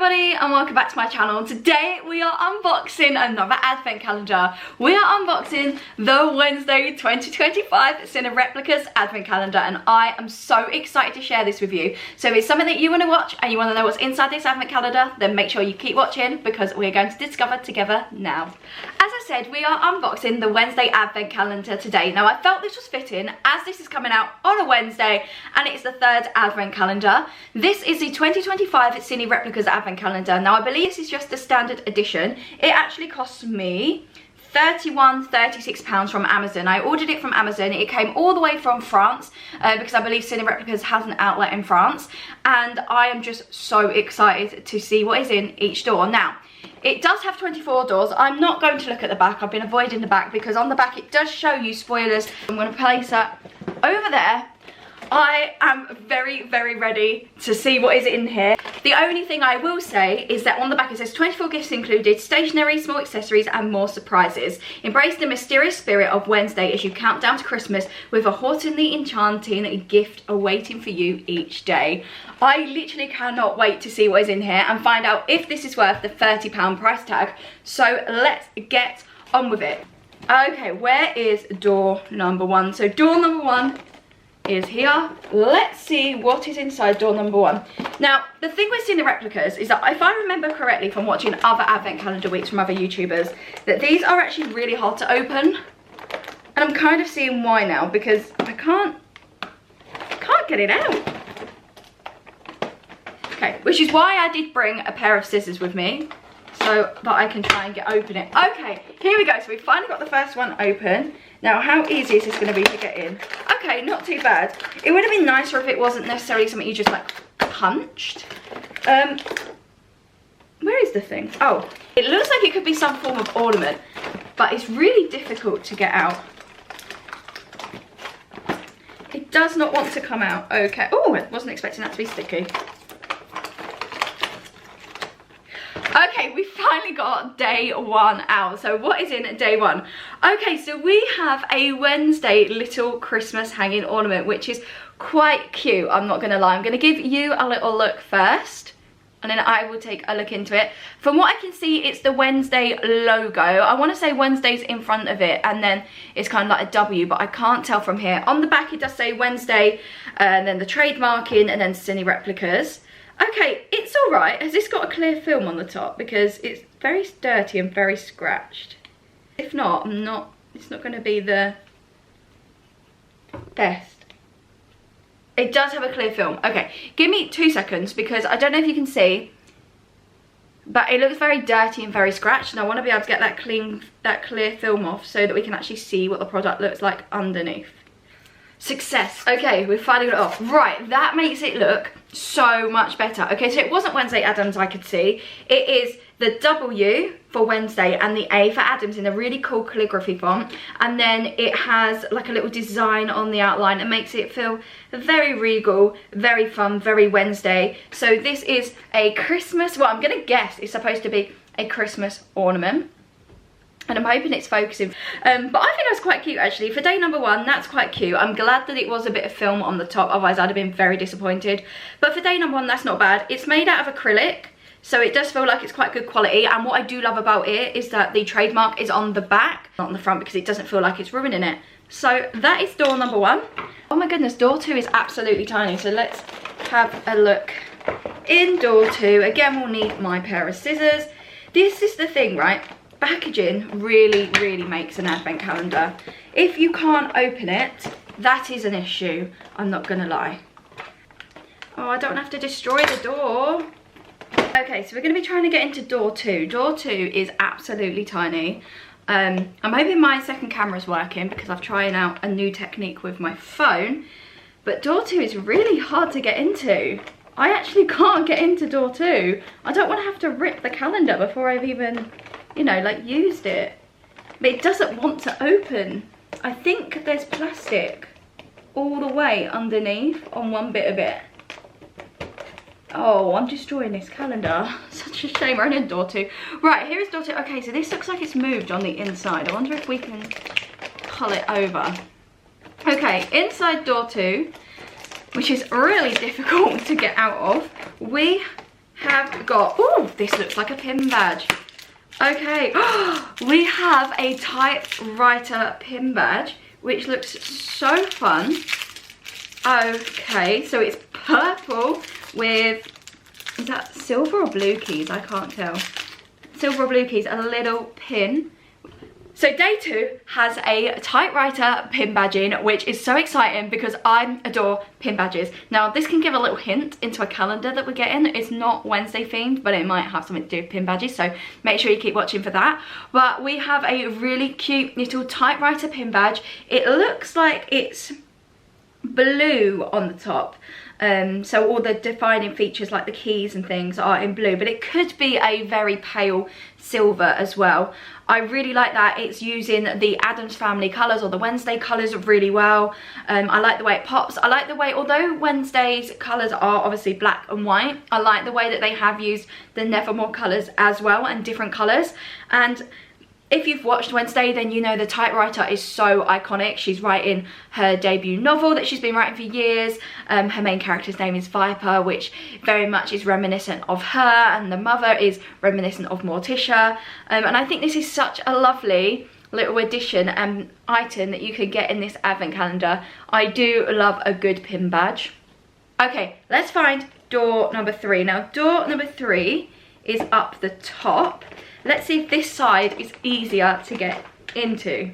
Everybody, and welcome back to my channel. Today we are unboxing another advent calendar. We are unboxing the Wednesday 2025 Cinereplicas advent calendar, and I am so excited to share this with you. So if it's something that you want to watch and you want to know what's inside this advent calendar, then make sure you keep watching because we're going to discover together now. As I said, we are unboxing the Wednesday advent calendar today. Now I felt this was fitting as this is coming out on a Wednesday and it's the third advent calendar. This is the 2025 Cinereplicas advent calendar. Now I believe this is just the standard edition. It actually cost me £36 from Amazon. I ordered it from Amazon. It came all the way from France because I believe Cinereplicas has an outlet in France, and I am just so excited to see what is in each door. Now it does have 24 doors. I'm not going to look at the back. I've been avoiding the back because on the back it does show you spoilers. I'm going to place that over there. I am very ready to see what is in here. The only thing I will say is that on the back it says 24 gifts included, stationery, small accessories and more surprises. Embrace the mysterious spirit of Wednesday as you count down to Christmas with a hauntingly enchanting gift awaiting for you each day. I literally cannot wait to see what is in here and find out if this is worth the £30 price tag. So let's get on with it. Okay, where is door number one? So door number one is here. Let's see what is inside door number one. Now the thing with Cinereplicas is that if I remember correctly from watching other advent calendar weeks from other YouTubers, that these are actually really hard to open, and I'm kind of seeing why now because I can't get it out. Okay, which is why I did bring a pair of scissors with me so that I can try and open it. Okay, here we go. So we finally got the first one open. Now how easy is this going to be to get in? Okay, not too bad. It would have been nicer if it wasn't necessarily something you just like punched. Where is the thing? Oh, it looks like it could be some form of ornament, but it's really difficult to get out. It does not want to come out. Okay. Oh, I wasn't expecting that to be sticky. Okay, we finally got day one out. So what is in day one? Okay, so we have a Wednesday little Christmas hanging ornament, which is quite cute. I'm not gonna lie. I'm gonna give you a little look first, and then I will take a look into it. From what I can see, it's the Wednesday logo. I want to say Wednesday's in front of it, and then it's kind of like a W, but I can't tell from here. On the back, it does say Wednesday, and then the trademarking, and then Cinereplicas. Okay, it's all right. Has this got a clear film on the top? Because it's very dirty and very scratched. If not, it's not going to be the best. It does have a clear film. Okay, give me 2 seconds because I don't know if you can see, but it looks very dirty and very scratched, and I want to be able to get that clear film off so that we can actually see what the product looks like underneath. Success. Okay, we've finally got it off. Right, that makes it look so much better. Okay, so it wasn't Wednesday Addams, I could see. It is the W for Wednesday and the A for Addams in a really cool calligraphy font, and then it has like a little design on the outline and makes it feel very regal, very fun, very Wednesday. So this is a Christmas, well, I'm gonna guess it's supposed to be a Christmas ornament, and I'm hoping it's focusing. But I think that's quite cute actually. For day number one, that's quite cute. I'm glad that it was a bit of film on the top, otherwise I'd have been very disappointed. But for day number one, that's not bad. It's made out of acrylic, so it does feel like it's quite good quality. And what I do love about it is that the trademark is on the back, not on the front, because it doesn't feel like it's ruining it. So that is door number one. Oh my goodness, door two is absolutely tiny. So let's have a look in door two. Again, we'll need my pair of scissors. This is the thing, right? Packaging really makes an advent calendar. If you can't open it, that is an issue, I'm not gonna lie. Oh, I don't have to destroy the door. Okay, so we're gonna be trying to get into door two. Door two is absolutely tiny. I'm hoping my second camera's working because I'm trying out a new technique with my phone, but door two is really hard to get into. I actually can't get into door two. I don't want to have to rip the calendar before I've even, you know, like used it. But it doesn't want to open. I think there's plastic all the way underneath on one bit of it. Oh, I'm destroying this calendar. Such a shame. We're only in door two. Right, here is door two. Okay, so this looks like it's moved on the inside. I wonder if we can pull it over. Okay, inside door two, which is really difficult to get out of, we have got, oh, this looks like a pin badge. Okay, we have a typewriter pin badge, which looks so fun. Okay, so it's purple with, is that silver or blue keys? I can't tell. Silver or blue keys, a little pin. So day 2 has a typewriter pin badge in, which is so exciting because I adore pin badges. Now this can give a little hint into a calendar that we're getting. It's not Wednesday themed, but it might have something to do with pin badges, so make sure you keep watching for that. But we have a really cute little typewriter pin badge. It looks like it's blue on the top. So all the defining features like the keys and things are in blue, but it could be a very pale silver as well. I really like that it's using the Addams Family colours or the Wednesday colours really well. I like the way it pops. I like the way, although Wednesday's colours are obviously black and white, I like the way that they have used the Nevermore colours as well and different colours. And if you've watched Wednesday, then you know the typewriter is so iconic. She's writing her debut novel that she's been writing for years. Her main character's name is Viper, which very much is reminiscent of her, and the mother is reminiscent of Morticia. And I think this is such a lovely little addition and item that you could get in this advent calendar. I do love a good pin badge. Okay, let's find door number 3. Now, door number 3 is up the top. Let's see if this side is easier to get into.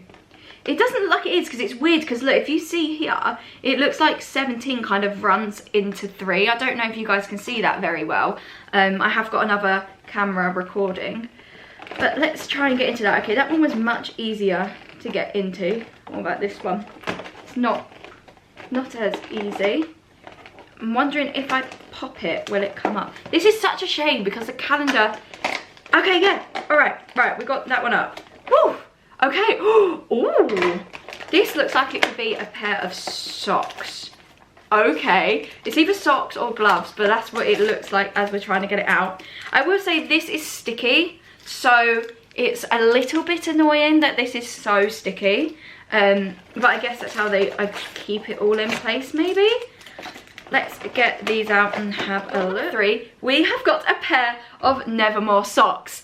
It doesn't look like it is because it's weird, because look, if you see here, it looks like 17 kind of runs into 3. I don't know if you guys can see that very well. I have got another camera recording, but let's try and get into that. Okay, that one was much easier to get into. What about this one? It's not as easy. I'm wondering if I pop it, will it come up? This is such a shame because the calendar... Okay, yeah, all right, we got that one up. Woo, okay, ooh, this looks like it could be a pair of socks. Okay, it's either socks or gloves, but that's what it looks like as we're trying to get it out. I will say this is sticky, so it's a little bit annoying that this is so sticky. But I guess that's how I keep it all in place, maybe. Let's get these out and have a look. 3, we have got a pair of Nevermore socks.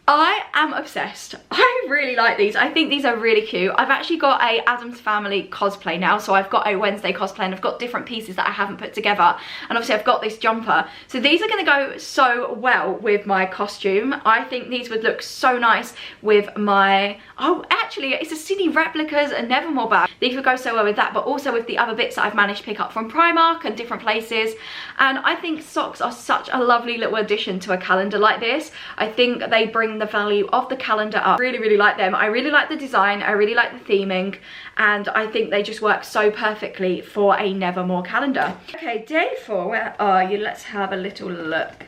I am obsessed. I really like these. I think these are really cute. I've actually got a Addams Family cosplay now, so I've got a Wednesday cosplay and I've got different pieces that I haven't put together, and obviously I've got this jumper, so these are going to go so well with my costume. I think these would look so nice with my, oh actually it's a Cinereplicas and Nevermore bag. These would go so well with that, but also with the other bits that I've managed to pick up from Primark and different places. And I think socks are such a lovely little addition to a calendar like this. I think they bring the value of the calendar up. Really like them. I really like the design, I really like the theming, and I think they just work so perfectly for a Nevermore calendar. Okay, day 4, where are you? Let's have a little look.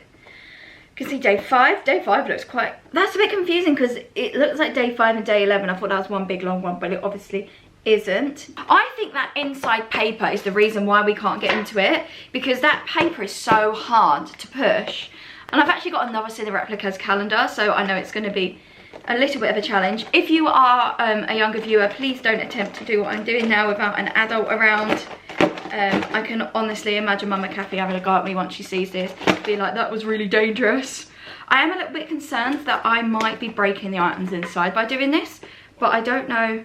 You can see day 5 looks quite, that's a bit confusing because it looks like day 5 and day 11. I thought that was one big long one, but it obviously isn't. I think that inside paper is the reason why we can't get into it, because that paper is so hard to push. And I've actually got another Cinereplicas calendar, so I know it's going to be a little bit of a challenge. If you are a younger viewer, please don't attempt to do what I'm doing now without an adult around. I can honestly imagine Mama Kathy having a go at me once she sees this, be like, that was really dangerous. I am a little bit concerned that I might be breaking the items inside by doing this, but I don't know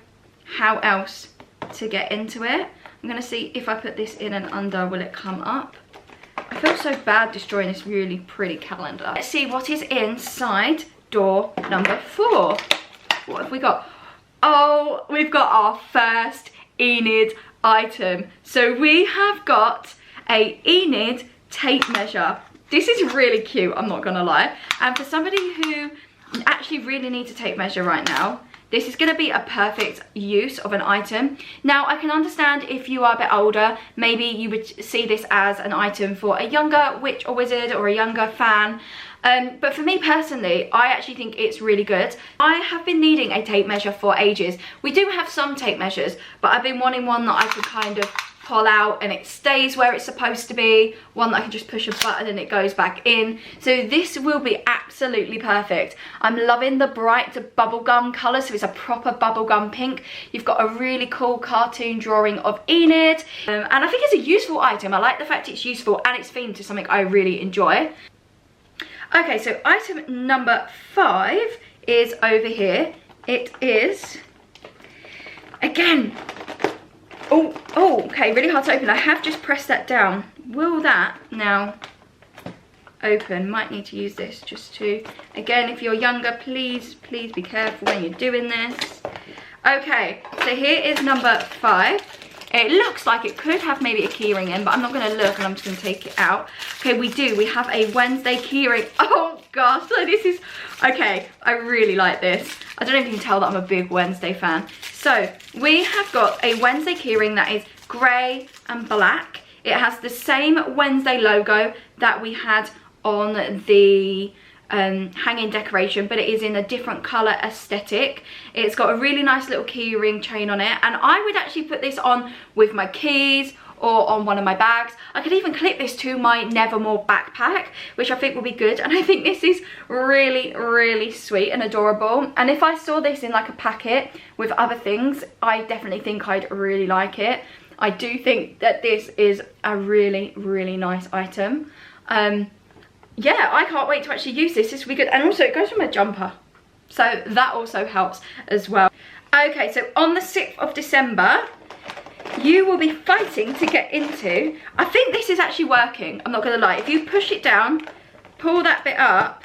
how else to get into it. I'm going to see if I put this in and under, will it come up? I feel so bad destroying this really pretty calendar. Let's see what is inside door number 4. What have we got? Oh, we've got our first Enid item. So we have got a Enid tape measure. This is really cute, I'm not gonna lie. And for somebody who actually really needs a tape measure right now, this is going to be a perfect use of an item. Now, I can understand if you are a bit older, maybe you would see this as an item for a younger witch or wizard or a younger fan. But for me personally, I actually think it's really good. I have been needing a tape measure for ages. We do have some tape measures, but I've been wanting one that I could kind of pull out and it stays where it's supposed to be, one that I can just push a button and it goes back in. So this will be absolutely perfect. I'm loving the bright bubblegum colour, so it's a proper bubblegum pink. You've got a really cool cartoon drawing of Enid, and I think it's a useful item. I like the fact it's useful and it's themed to something I really enjoy. Okay, so item number 5 is over here. It is, again, oh, okay, really hard to open. I have just pressed that down. Will that now open? Might need to use this just to, again, if you're younger, please be careful when you're doing this. Okay, so here is number 5. It looks like it could have maybe a keyring in, but I'm not going to look and I'm just going to take it out. Okay, we have a Wednesday keyring. Oh gosh, so this is, okay, I really like this. I don't know if you can tell that I'm a big Wednesday fan. So we have got a Wednesday keyring that is grey and black. It has the same Wednesday logo that we had on the hanging decoration, but it is in a different colour aesthetic. It's got a really nice little key ring chain on it, and I would actually put this on with my keys or on one of my bags. I could even clip this to my Nevermore backpack, which I think will be good, and I think this is really sweet and adorable. And if I saw this in like a packet with other things, I definitely think I'd really like it. I do think that this is a really nice item. Yeah, I can't wait to actually use this. This will be good. And also it goes with my jumper, so that also helps as well. Okay, so on the 6th of December, you will be fighting to get into, I think this is actually working, I'm not gonna lie. If you push it down, pull that bit up,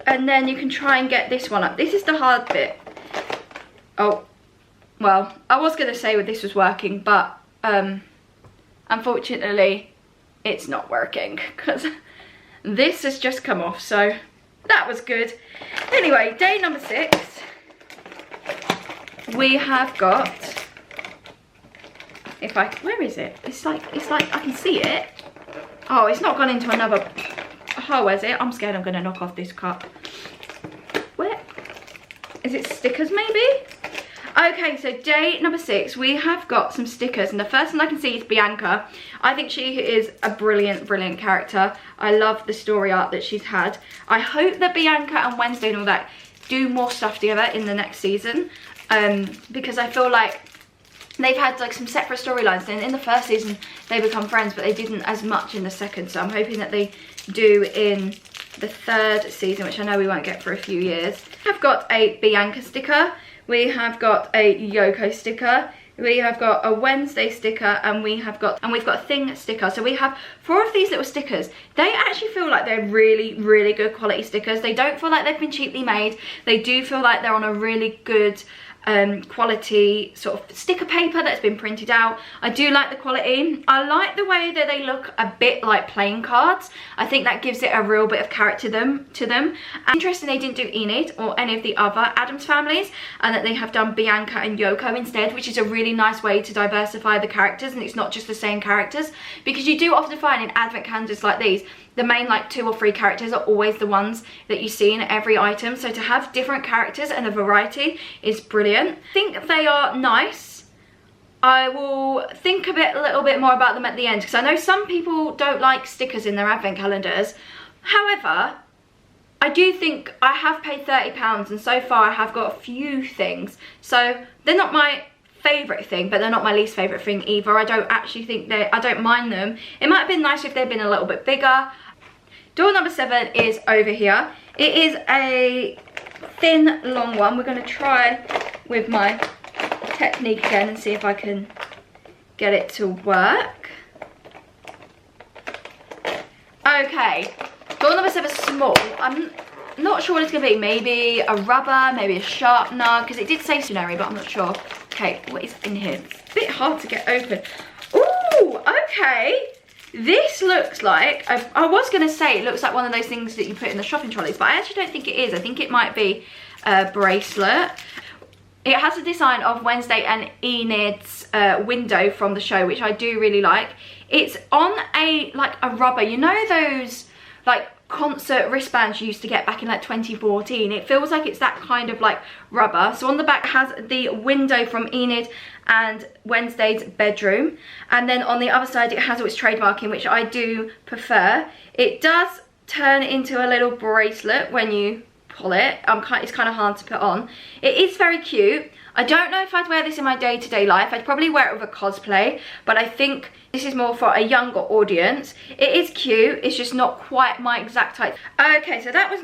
and then you can try and get this one up. This is the hard bit. Oh, well, I was gonna say this was working, but unfortunately it's not working, because this has just come off, so that was good. Anyway, day number 6, we have got, where is it? It's like I can see it. Oh, it's not gone into another, oh, where's it? I'm scared I'm gonna knock off this cup. Where? Is it stickers maybe? Okay, so day number 6, we have got some stickers, and the first one I can see is Bianca. I think she is a brilliant character. I love the story art that she's had. I hope that Bianca and Wednesday and all that do more stuff together in the next season, because I feel like they've had like some separate storylines, and in the first season they become friends, but they didn't as much in the second, so I'm hoping that they do in the 3rd season, which I know we won't get for a few years. I've got a Bianca sticker. We have got a Yoko sticker, we have got a Wednesday sticker, and we've got a Thing sticker. So we have 4 of these little stickers. They actually feel like they're really good quality stickers. They don't feel like they've been cheaply made. They do feel like they're on a really good quality sort of sticker paper that's been printed out. I do like the quality. I like the way that they look a bit like playing cards. I think that gives it a real bit of character to them. And interesting, they didn't do Enid or any of the other Addams families, and that they have done Bianca and Yoko instead, which is a really nice way to diversify the characters, and it's not just the same characters, because you do often find in advent calendars like these, the main like 2 or 3 characters are always the ones that you see in every item. So to have different characters and a variety is brilliant. I think they are nice. I will think a little bit more about them at the end, because I know some people don't like stickers in their advent calendars. However, I do think I have paid £30, and so far I have got a few things. So they're not my favourite thing, but they're not my least favourite thing either. I don't actually think I don't mind them. It might have been nice if they'd been a little bit bigger. Door number 7 is over here. It is a thin, long one. We're going to try with my technique again and see if I can get it to work. Okay, door number 7 is small. I'm not sure what it's going to be. Maybe a rubber, maybe a sharpener, because it did say stationery, but I'm not sure. Okay, what is in here? It's a bit hard to get open. Ooh, okay. This looks like, I was going to say it looks like one of those things that you put in the shopping trolleys, but I actually don't think it is. I think it might be a bracelet. It has a design of Wednesday and Enid's window from the show, which I do really like. It's on a rubber, you know those like concert wristbands you used to get back in like 2014. It feels like it's that kind of like rubber. So on the back has the window from Enid and Wednesday's bedroom, and then on the other side it has all its trademarking, which I do prefer. It does turn into a little bracelet when you pull it. It's kind of hard to put on. It is very cute. I don't know if I'd wear this in my day-to-day life. I'd probably wear it with a cosplay, but I think this is more for a younger audience. It is cute, it's just not quite my exact type. Okay, so that was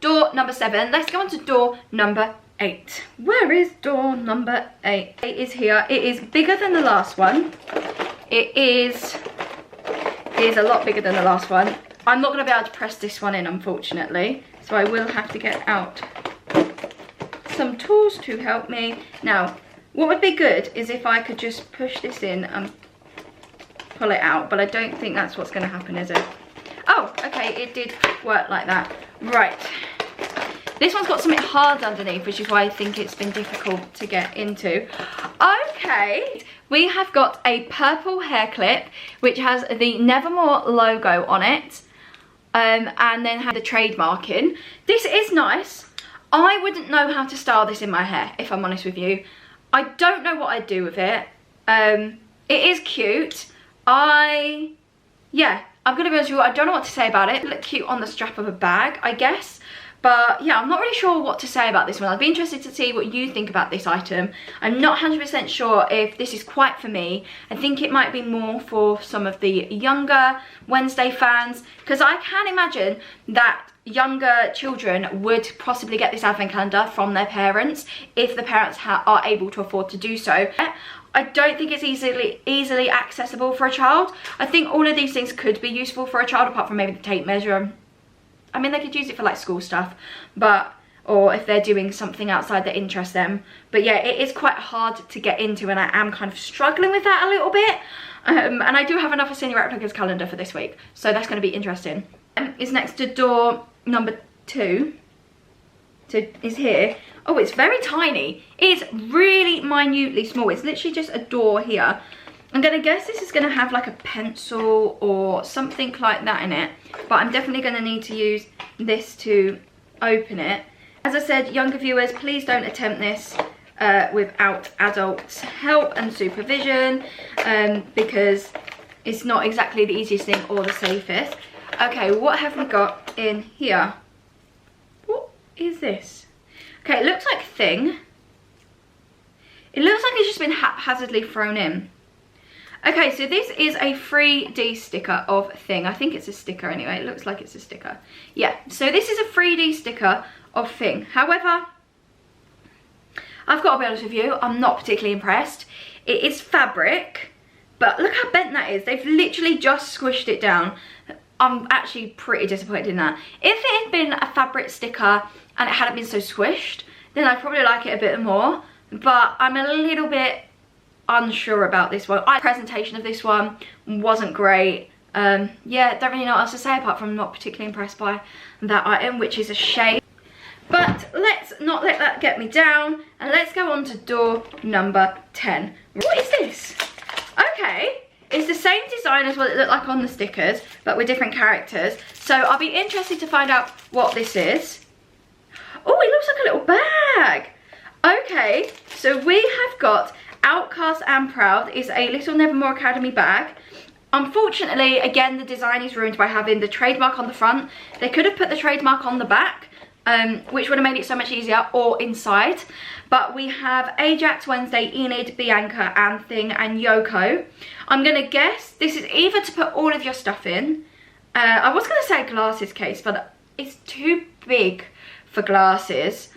door number 7. Let's go on to door number 8. Where is door number 8? It is here. It is bigger than the last one. It is a lot bigger than the last one. I'm not going to be able to press this one in, unfortunately, so I will have to get out some tools to help me. Now, what would be good is if I could just push this in and pull it out, but I don't think that's what's going to happen, is it? Oh, okay, it did work like that. Right. This one's got something hard underneath, which is why I think it's been difficult to get into. Okay, we have got a purple hair clip, which has the Nevermore logo on it, and then have the trademark in. This is nice. I wouldn't know how to style this in my hair, if I'm honest with you. I don't know what I'd do with it. It is cute. Yeah, I'm gonna be honest with you, I don't know what to say about it. It looks cute on the strap of a bag, I guess. But yeah, I'm not really sure what to say about this one. I'd be interested to see what you think about this item. I'm not 100% sure if this is quite for me. I think it might be more for some of the younger Wednesday fans, because I can imagine that younger children would possibly get this advent calendar from their parents if the parents are able to afford to do so. I don't think it's easily accessible for a child. I think all of these things could be useful for a child, apart from maybe the tape measure. I mean, they could use it for like school stuff, or if they're doing something outside that interests them. But yeah, it is quite hard to get into, and I am kind of struggling with that a little bit. And I do have another Cinereplicas calendar for this week, so that's going to be interesting. It's next to door number 2. So it's here. Oh, it's very tiny. It's really minutely small. It's literally just a door here. I'm going to guess this is going to have like a pencil or something like that in it. But I'm definitely going to need to use this to open it. As I said, younger viewers, please don't attempt this without adults' help and supervision, because it's not exactly the easiest thing or the safest. Okay, what have we got in here? What is this? Okay, it looks like a thing. It looks like it's just been haphazardly thrown in. Okay, so this is a 3D sticker of thing. I think it's a sticker anyway. It looks like it's a sticker. Yeah, so this is a 3D sticker of thing. However, I've got to be honest with you, I'm not particularly impressed. It is fabric, but look how bent that is. They've literally just squished it down. I'm actually pretty disappointed in that. If it had been a fabric sticker and it hadn't been so squished, then I'd probably like it a bit more. But I'm a little bit unsure about this one. The presentation of this one wasn't great. Yeah, don't really know what else to say apart from not particularly impressed by that item, which is a shame. But let's not let that get me down, and let's go on to door number 10. What is this? Okay, it's the same design as what it looked like on the stickers, but with different characters. So I'll be interested to find out what this is. Oh, it looks like a little bag. Okay, so we have got Outcast and Proud is a little Nevermore Academy bag. Unfortunately, again, the design is ruined by having the trademark on the front. They could have put the trademark on the back, which would have made it so much easier, or inside. But we have Ajax, Wednesday, Enid, Bianca, and Thing, and Yoko. I'm going to guess this is either to put all of your stuff in. I was going to say a glasses case, but it's too big for glasses.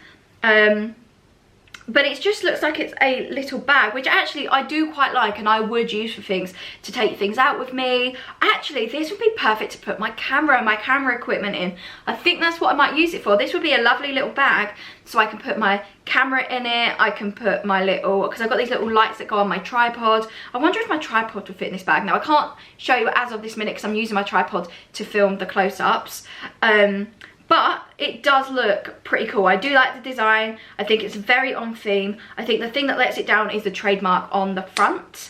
But it just looks like it's a little bag, which actually I do quite like and I would use for things, to take things out with me. Actually, this would be perfect to put my camera equipment in. I think that's what I might use it for. This would be a lovely little bag, so I can put my camera in it. I can put my little, because I've got these little lights that go on my tripod. I wonder if my tripod would fit in this bag. Now, I can't show you as of this minute because I'm using my tripod to film the close-ups. But it does look pretty cool. I do like the design. I think it's very on theme. I think the thing that lets it down is the trademark on the front.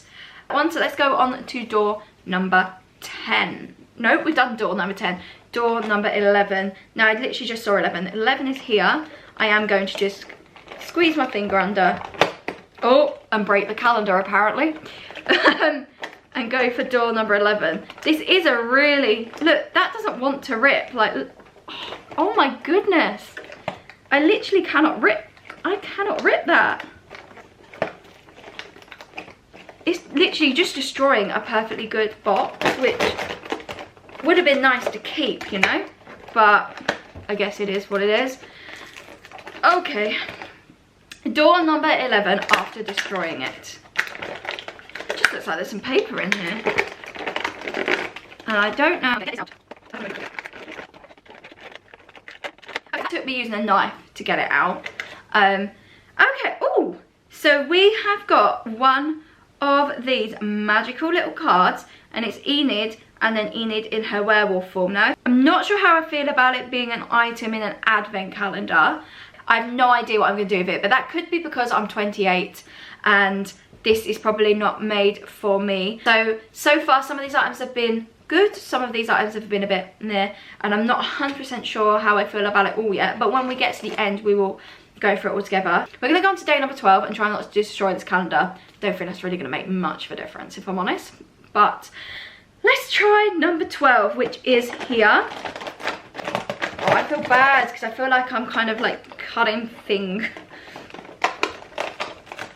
So let's go on to door number 10. Nope, we've done door number 10. Door number 11. Now, I literally just saw 11. 11 is here. I am going to just squeeze my finger under. Oh, and break the calendar apparently. And go for door number 11. This is a really, look, that doesn't want to rip. Like, oh my goodness, I literally cannot rip. I cannot rip that. It's literally just destroying a perfectly good box, which would have been nice to keep, you know, but I guess it is what it is. Okay, door number 11 after destroying it. It just looks like there's some paper in here, and I don't know. It took me using a knife to get it out. Okay, oh, so we have got one of these magical little cards, and it's Enid, and then Enid in her werewolf form. Now, I'm not sure how I feel about it being an item in an advent calendar. I have no idea what I'm going to do with it, but that could be because I'm 28 and this is probably not made for me. So far some of these items have been good, some of these items have been a bit meh, and I'm not 100% sure how I feel about it all yet, but when we get to the end we will go through it all together. We're going to go on to day number 12 and try not to destroy this calendar. Don't think that's really going to make much of a difference if I'm honest, but let's try number 12, which is here. Oh, I feel bad because I feel like I'm kind of like cutting thing.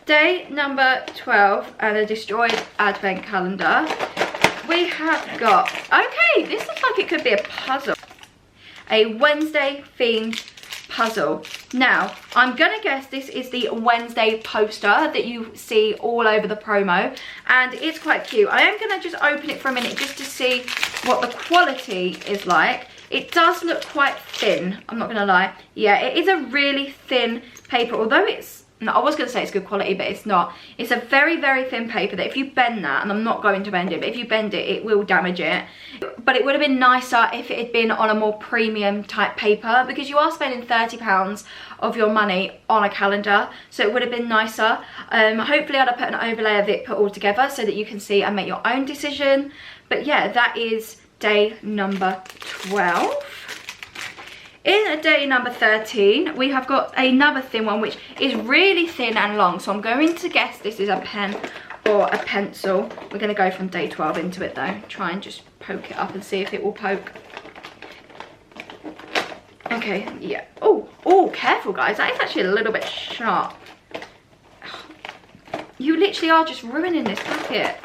Day number 12 and a destroyed advent calendar. We have got, okay, this looks like it could be a puzzle. A Wednesday themed puzzle. Now, I'm gonna guess this is the Wednesday poster that you see all over the promo, and it's quite cute. I am gonna just open it for a minute just to see what the quality is like. It does look quite thin, I'm not gonna lie. Yeah, it is a really thin paper, although it's, no, I was gonna say it's good quality, but it's not. It's a very, very thin paper that if you bend that, and I'm not going to bend it, but if you bend it, it will damage it. But it would have been nicer if it had been on a more premium type paper, because you are spending £30 of your money on a calendar, so it would have been nicer. Hopefully I'd have put an overlay of it put all together so that you can see and make your own decision. But yeah, that is day number 12. In day number 13, we have got another thin one, which is really thin and long. So I'm going to guess this is a pen or a pencil. We're going to go from day 12 into it though. Try and just poke it up and see if it will poke. Okay, yeah. Oh, careful guys. That is actually a little bit sharp. You literally are just ruining this packet.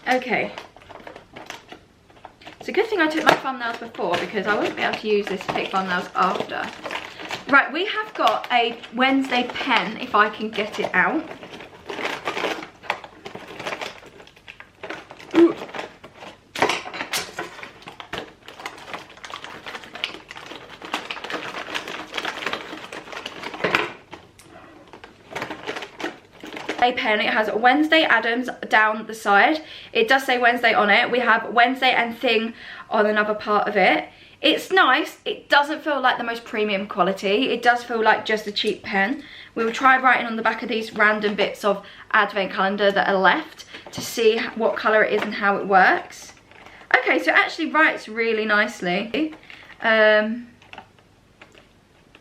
Okay. It's a good thing I took my thumbnails before, because I wouldn't be able to use this to take thumbnails after. Right, we have got a Wednesday pen, if I can get it out. Ooh. A pen. It has Wednesday Addams down the side. It does say Wednesday on it. We have Wednesday and Thing on another part of it. It's nice. It doesn't feel like the most premium quality. It does feel like just a cheap pen. We will try writing on the back of these random bits of advent calendar that are left to see what colour it is and how it works. Okay, so it actually writes really nicely.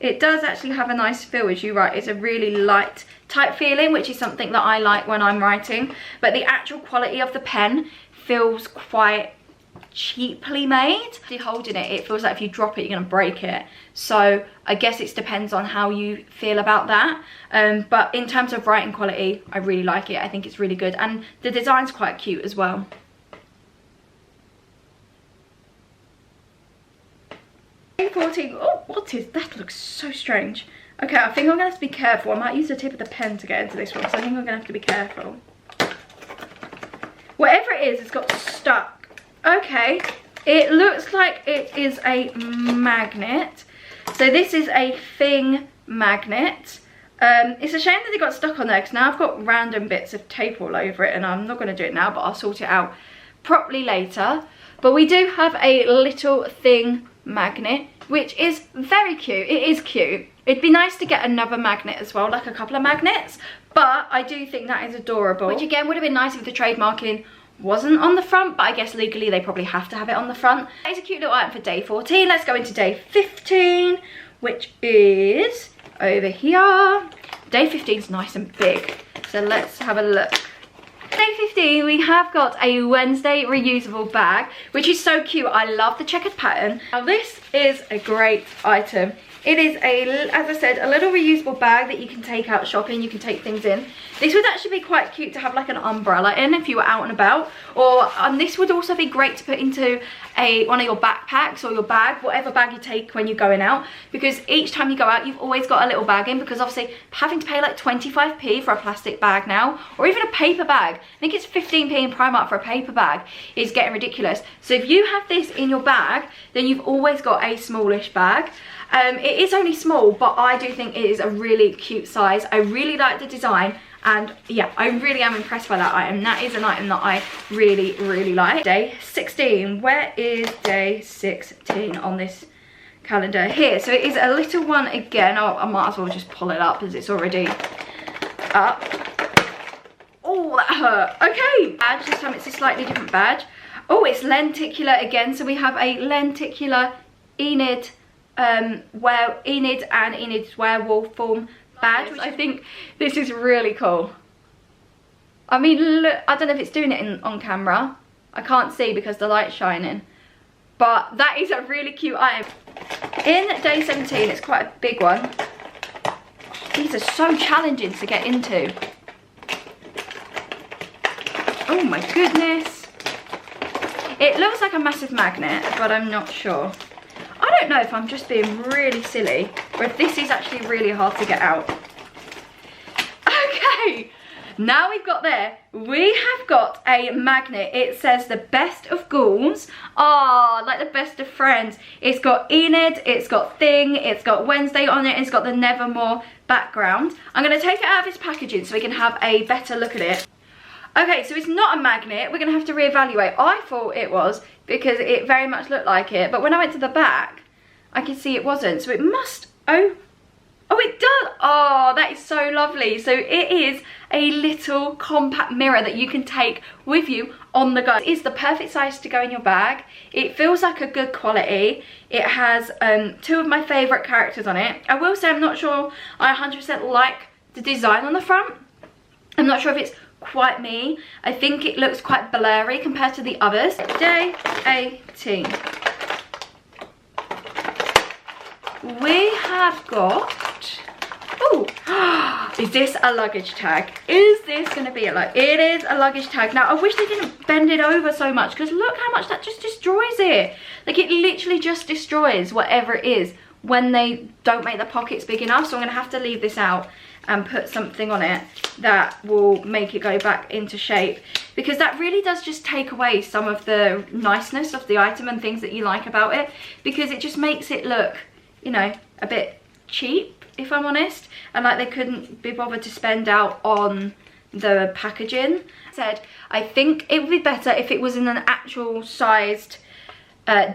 It does actually have a nice feel as you write. It's a really light type feeling, which is something that I like when I'm writing. But the actual quality of the pen feels quite cheaply made. If you're holding it, it feels like if you drop it, you're gonna break it. So I guess it depends on how you feel about that. But in terms of writing quality, I really like it. I think it's really good. And the design's quite cute as well. Oh, what is that? Looks so strange. Okay, I think I'm gonna have to be careful. I might use the tip of the pen to get into this one, so I think I'm gonna have to be careful. Whatever it is, it's got stuck. Okay, it looks like it is a magnet. So this is a Thing magnet. It's a shame that it got stuck on there, because now I've got random bits of tape all over it, and I'm not gonna do it now, but I'll sort it out properly later. But we do have a little Thing magnet, which is very cute. It is cute. It'd be nice to get another magnet as well, like a couple of magnets, but I do think that is adorable. Which again would have been nice if the trademarking wasn't on the front, but I guess legally they probably have to have it on the front. It's a cute little item for day 14. Let's go into day 15, which is over here. Day 15 is nice and big, so let's have a look. Day 15, we have got a Wednesday reusable bag, which is so cute. I love the checkered pattern. Now this is a great item. It is, as I said, a little reusable bag that you can take out shopping, you can take things in. This would actually be quite cute to have like an umbrella in if you were out and about. Or this would also be great to put into one of your backpacks or your bag, whatever bag you take when you're going out. Because each time you go out, you've always got a little bag in, because obviously having to pay like 25p for a plastic bag now, or even a paper bag, I think it's 15p in Primark for a paper bag, is getting ridiculous. So if you have this in your bag, then you've always got a smallish bag. It is only small, but I do think it is a really cute size. I really like the design, and yeah, I really am impressed by that item. That is an item that I really, really like. Day 16. Where is day 16 on this calendar? Here. So it is a little one again. I might as well just pull it up as it's already up. Oh, that hurt. Okay. Badge. This time it's a slightly different badge. Oh, it's lenticular again. So we have a lenticular Enid Enid and Enid's werewolf form badge, which I think this is really cool. I mean, look, I don't know if it's doing it on camera. I can't see because the light's shining, but that is a really cute item. In day 17, it's quite a big one. These are so challenging to get into. Oh my goodness. It looks like a massive magnet, but I'm not sure. I don't know if I'm just being really silly or if this is actually really hard to get out. Okay, now we've got there, we have got a magnet. It says the best of ghouls. Oh, like the best of friends. It's got Enid, it's got Thing, it's got Wednesday on it, it's got the Nevermore background. I'm going to take it out of its packaging so we can have a better look at it. Okay, so it's not a magnet. We're going to have to reevaluate. I thought it was because it very much looked like it. But when I went to the back, I could see it wasn't. So it must... Oh, it does. Oh, that is so lovely. So it is a little compact mirror that you can take with you on the go. It is the perfect size to go in your bag. It feels like a good quality. It has two of my favourite characters on it. I will say I'm not sure I 100% like the design on the front. I'm not sure if it's quite me. I think it looks quite blurry compared to the others. Day 18. We have got... Oh, is this a luggage tag? Is this going to be a luggage? It is a luggage tag. Now, I wish they didn't bend it over so much, because look how much that just destroys it. Like, it literally just destroys whatever it is when they don't make the pockets big enough. So I'm going to have to leave this out and put something on it that will make it go back into shape, because that really does just take away some of the niceness of the item and things that you like about it, because it just makes it look, you know, a bit cheap, if I'm honest, and like they couldn't be bothered to spend out on the packaging. I think it would be better if it was in an actual sized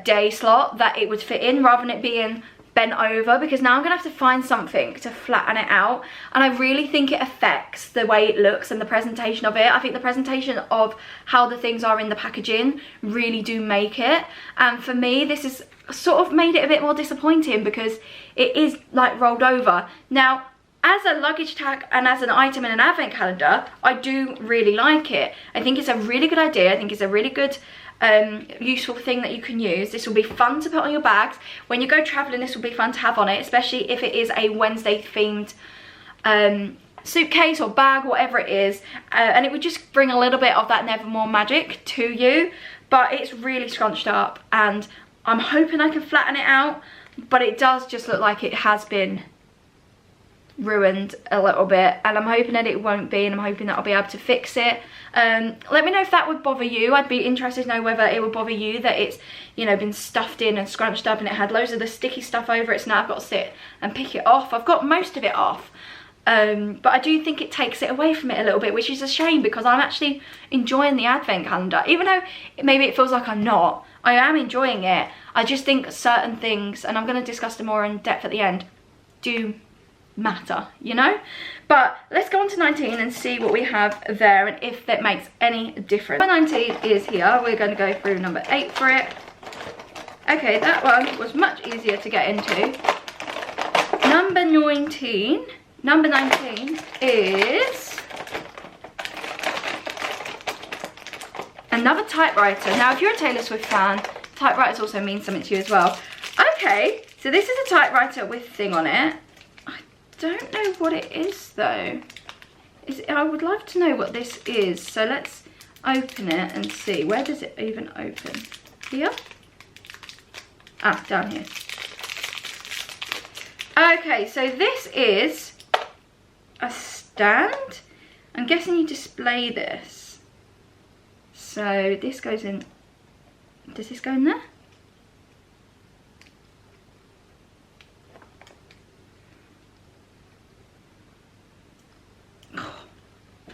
day slot that it would fit in, rather than it being bent over, because now I'm gonna have to find something to flatten it out, and I really think it affects the way it looks and the presentation of it. I think the presentation of how the things are in the packaging really do make it, and for me this is sort of made it a bit more disappointing because it is like rolled over. Now, as a luggage tag and as an item in an advent calendar, I do really like it. I think it's a really good idea. I think it's a really good useful thing that you can use. This will be fun to put on your bags when you go traveling. This will be fun to have on it, especially if it is a Wednesday themed suitcase or bag, whatever it is, and it would just bring a little bit of that Nevermore magic to you. But it's really scrunched up, and I'm hoping I can flatten it out, but it does just look like it has been ruined a little bit, and I'm hoping that it won't be, and I'm hoping that I'll be able to fix it. Let me know if that would bother you. I'd be interested to know whether it would bother you that it's, you know, been stuffed in and scrunched up and it had loads of the sticky stuff over it, so now I've got to sit and pick it off. I've got most of it off, but I do think it takes it away from it a little bit, which is a shame, because I'm actually enjoying the advent calendar. Even though maybe it feels like I'm not, I am enjoying it. I just think certain things, and I'm going to discuss them more in depth at the end, do matter, you know. But let's go on to 19 and see what we have there and if that makes any difference. Number 19 is here. We're going to go through number 8 for it. Okay, that one was much easier to get into. Number 19 is Another typewriter. Now, if you're a Taylor Swift fan, typewriters also mean something to you as well. Okay, so this is a typewriter with thing on it. I don't know what it is though. I would love to know what this is. So let's open it and see. Where does it even open? Here? Ah, down here. Okay, so this is a stand. I'm guessing you display this. So this goes in. Does this go in there?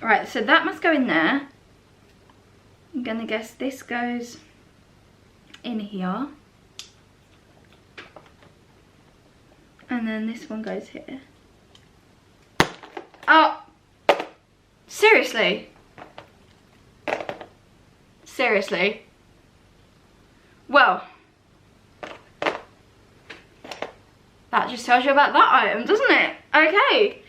Right, so that must go in there. I'm gonna guess this goes in here. And then this one goes here. Oh, seriously? Seriously? Well, that just tells you about that item, doesn't it? Okay.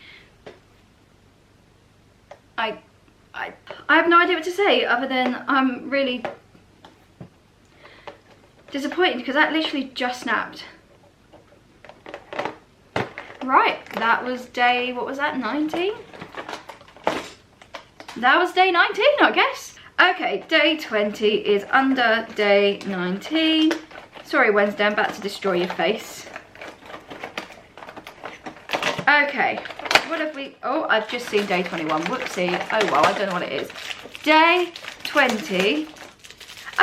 I have no idea what to say other than I'm really disappointed because that literally just snapped. Right, that was day, what was that, 19? That was day 19, I guess. Okay, day 20 is under day 19. Sorry, Wednesday, I'm about to destroy your face. Okay, what have we, oh, I've just seen day 21, whoopsie. Oh well, I don't know what it is. Day 20.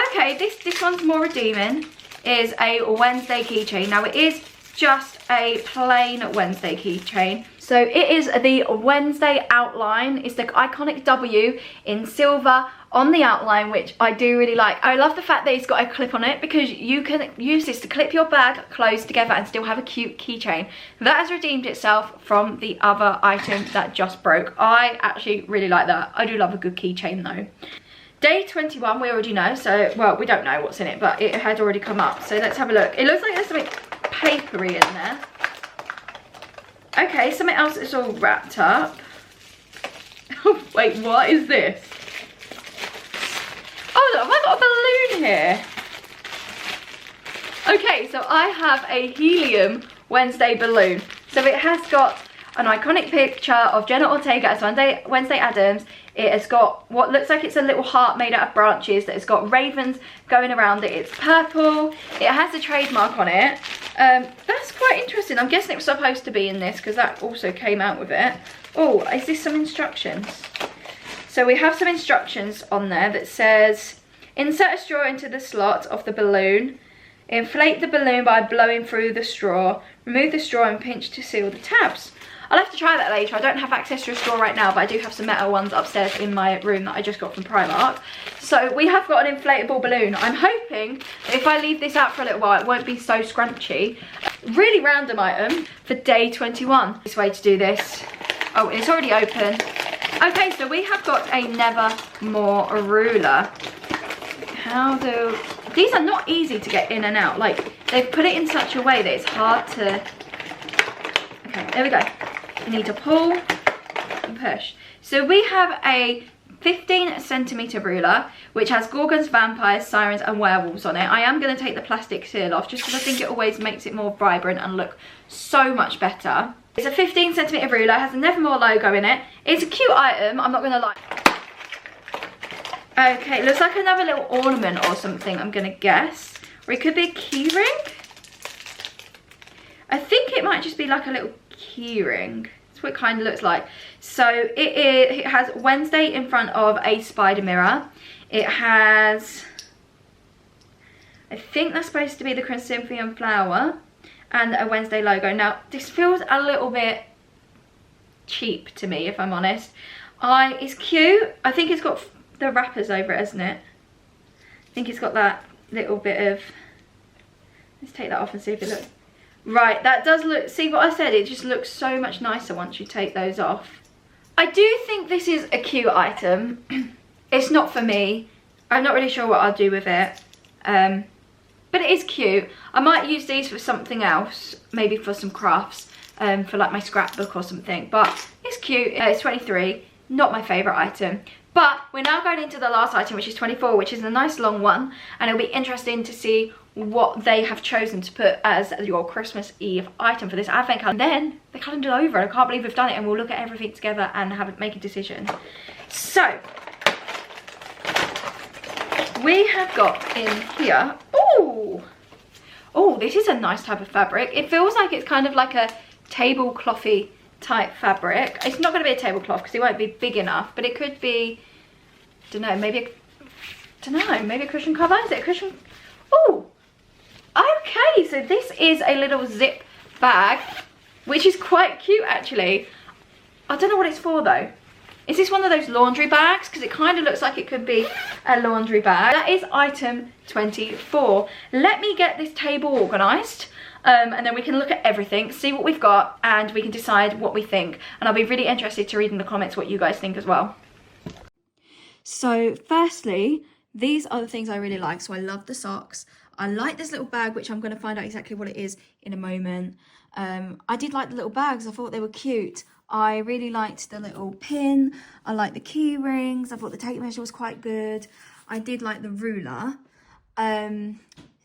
Okay, this one's more redeeming, is a Wednesday keychain. Now it is just a plain Wednesday keychain. So it is the Wednesday outline. It's the iconic W in silver on the outline, which I do really like. I love the fact that it's got a clip on it because you can use this to clip your bag closed together and still have a cute keychain. That has redeemed itself from the other item that just broke. I actually really like that. I do love a good keychain though. Day 21 we already know, so, well, we don't know what's in it, but it had already come up. So let's have a look. It looks like there's something papery in there. Okay, something else is all wrapped up. Oh, wait, what is this? Oh, have I got a balloon here? Okay, so I have a helium Wednesday balloon. So it has got an iconic picture of Jenna Ortega as Wednesday Addams. It has got what looks like it's a little heart made out of branches that has got ravens going around it. It's purple. It has a trademark on it. That's quite interesting. I'm guessing it was supposed to be in this because that also came out with it. Oh, is this some instructions? So we have some instructions on there that says, insert a straw into the slot of the balloon. Inflate the balloon by blowing through the straw. Remove the straw and pinch to seal the tabs. I'll have to try that later. I don't have access to a straw right now, but I do have some metal ones upstairs in my room that I just got from Primark. So we have got an inflatable balloon. I'm hoping that if I leave this out for a little while, it won't be so scrunchy. Really random item for day 21. This way to do this. Oh, it's already open. Okay, so we have got a Nevermore ruler. These are not easy to get in and out. Like, they've put it in such a way that it's hard to... Okay, there we go. You need to pull and push. So we have a 15cm ruler, which has gorgons, vampires, sirens and werewolves on it. I am going to take the plastic seal off just because I think it always makes it more vibrant and look so much better. It's a 15cm ruler, has a Nevermore logo in it. It's a cute item, I'm not going to lie. Okay, it looks like another little ornament or something, I'm going to guess. Or it could be a key ring. I think it might just be like a little key ring. That's what it kind of looks like. So it has Wednesday in front of a spider mirror. It has, I think that's supposed to be the Chrysanthemum flower and a Wednesday logo. Now this feels a little bit cheap to me, if I'm honest. It's cute. I think it's got the wrappers over it, hasn't it? I think it's got that little bit of, let's take that off and see if it looks. Right, that does look, see what I said, it just looks so much nicer once you take those off. I do think this is a cute item. It's not for me. I'm not really sure what I'll do with it. But it is cute. I might use these for something else, maybe for some crafts, for like my scrapbook or something. But it's cute. It's 23, not my favourite item. But we're now going into the last item, which is 24, which is a nice long one, and it'll be interesting to see what they have chosen to put as your Christmas Eve item for this advent calendar. And then the calendar's over, and I can't believe we've done it, and we'll look at everything together and make a decision. So we have got in here, oh, this is a nice type of fabric. It feels like it's kind of like a tableclothy type fabric. It's not going to be a tablecloth because it won't be big enough, but it could be, maybe a cushion cover. Is it a cushion? Oh, okay, so this is a little zip bag, which is quite cute actually. I don't know what it's for though. Is this one of those laundry bags? Because it kind of looks like it could be a laundry bag. That is item 24. Let me get this table organised. And then we can look at everything, see what we've got, and we can decide what we think. And I'll be really interested to read in the comments what you guys think as well. So firstly, these are the things I really like. So I love the socks. I like this little bag, which I'm going to find out exactly what it is in a moment. I did like the little bags. I thought they were cute. I really liked the little pin. I like the key rings. I thought the tape measure was quite good. I did like the ruler.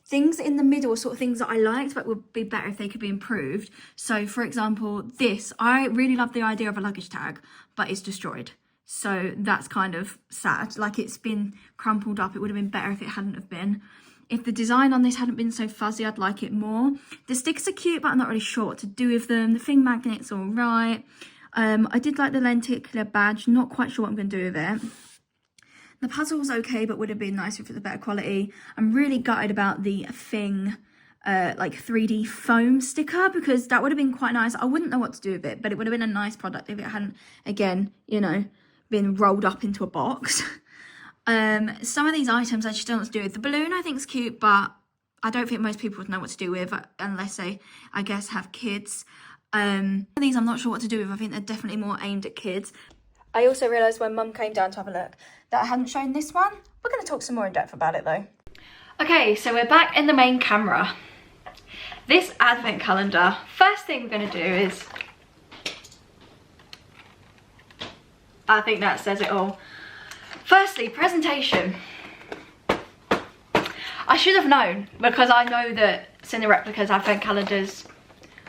Things in the middle are sort of things that I liked, but would be better if they could be improved. So for example, this, I really love the idea of a luggage tag, but it's destroyed. So that's kind of sad. Like, it's been crumpled up. It would have been better if it hadn't have been. If the design on this hadn't been so fuzzy, I'd like it more. The stickers are cute, but I'm not really sure what to do with them. The thing magnet's all right. I did like the lenticular badge. Not quite sure what I'm going to do with it. The puzzle's okay, but would have been nicer if it was a better quality. I'm really gutted about the thing, like 3D foam sticker, because that would have been quite nice. I wouldn't know what to do with it, but it would have been a nice product if it hadn't, again, been rolled up into a box. Some of these items I just don't know what to do with. The balloon I think is cute, but I don't think most people would know what to do with unless they, I guess, have kids. These I'm not sure what to do with. I think they're definitely more aimed at kids. I also realised when Mum came down to have a look that I hadn't shown this one. We're going to talk some more in depth about it though. Okay, so we're back in the main camera. This advent calendar, first thing we're going to do is, I think that says it all. Firstly, presentation. I should have known, because I know that Cinereplicas advent calendars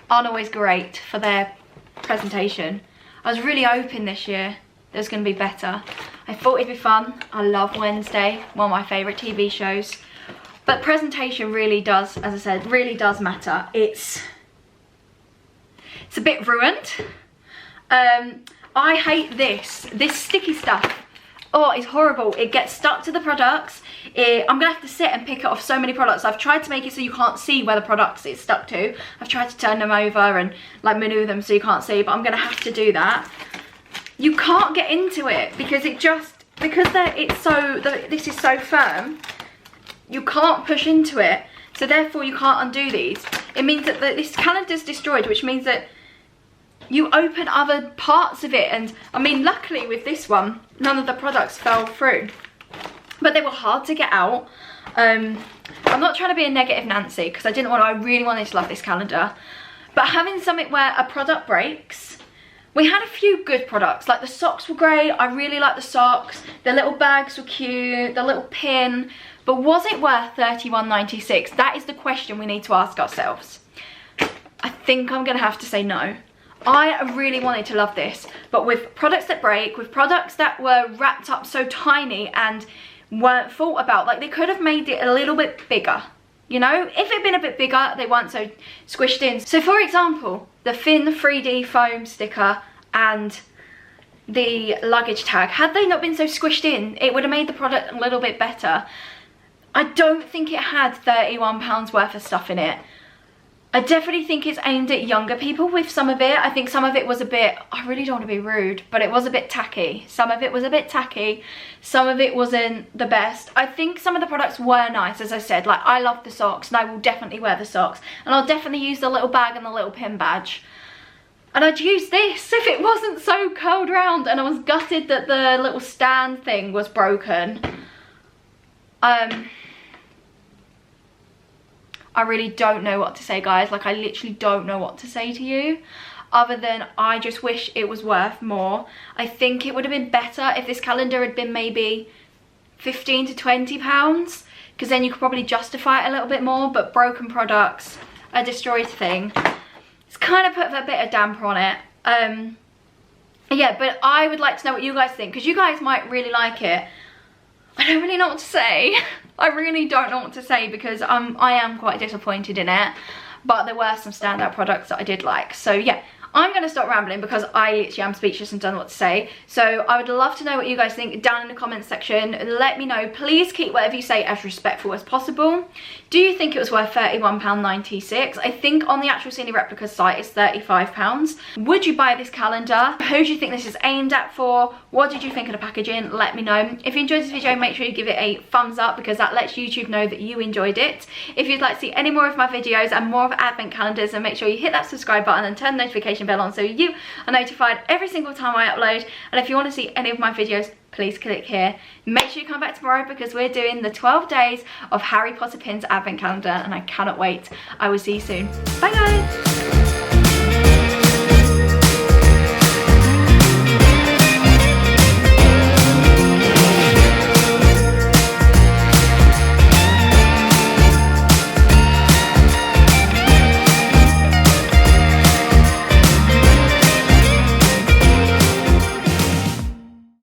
aren't always great for their presentation. I was really hoping this year there's going to be better. I thought it'd be fun. I love Wednesday, one of my favourite TV shows. But presentation really does, as I said, really does matter. It's a bit ruined. I hate this sticky stuff. Oh, it's horrible. It gets stuck to the products. I'm gonna have to sit and pick it off so many products. I've tried to make it so you can't see where the products it's stuck to. I've tried to turn them over and like maneuver them so you can't see, but I'm gonna have to do that. You can't get into it because this is so firm. You can't push into it, so therefore you can't undo these. It means that this calendar's destroyed, which means that you open other parts of it, and I mean, luckily with this one, none of the products fell through, but they were hard to get out. I'm not trying to be a negative Nancy, because I really wanted to love this calendar, but having something where a product breaks, we had a few good products, like the socks were great. I really like the socks. The little bags were cute, the little pin, but was it worth $31.96? That is the question we need to ask ourselves. I think I'm gonna have to say no. I really wanted to love this, but with products that break, with products that were wrapped up so tiny and weren't thought about, like they could have made it a little bit bigger, you know? If it had been a bit bigger, they weren't so squished in. So for example, the thin 3D foam sticker and the luggage tag, had they not been so squished in, it would have made the product a little bit better. I don't think it had £31 worth of stuff in it. I definitely think it's aimed at younger people with some of it. I think some of it was a bit, I really don't want to be rude, but it was a bit tacky. Some of it was a bit tacky. Some of it wasn't the best. I think some of the products were nice, as I said. Like, I love the socks, and I will definitely wear the socks. And I'll definitely use the little bag and the little pin badge. And I'd use this if it wasn't so curled round, and I was gutted that the little stand thing was broken. I really don't know what to say, guys. Like, I literally don't know what to say to you. other than I just wish it was worth more. I think it would have been better if this calendar had been maybe £15 to £20, because then you could probably justify it a little bit more. But broken products, a destroyed thing, it's kind of put a bit of damper on it. Yeah, but I would like to know what you guys think, because you guys might really like it. I don't really know what to say. I really don't know what to say, because I am quite disappointed in it, but there were some standout products that I did like. So yeah, I'm going to stop rambling because I literally am speechless and don't know what to say. So I would love to know what you guys think down in the comments section. Let me know. Please keep whatever you say as respectful as possible. Do you think it was worth £31.96? I think on the actual Cinereplicas site it's £35. Would you buy this calendar? Who do you think this is aimed at for? What did you think of the packaging? Let me know. If you enjoyed this video, make sure you give it a thumbs up, because that lets YouTube know that you enjoyed it. If you'd like to see any more of my videos and more of advent calendars, then make sure you hit that subscribe button and turn the notification bell on so you are notified every single time I upload. And if you want to see any of my videos, please click here. Make sure you come back tomorrow, because we're doing the 12 days of Harry Potter pins advent calendar and I cannot wait. I will see you soon. Bye guys.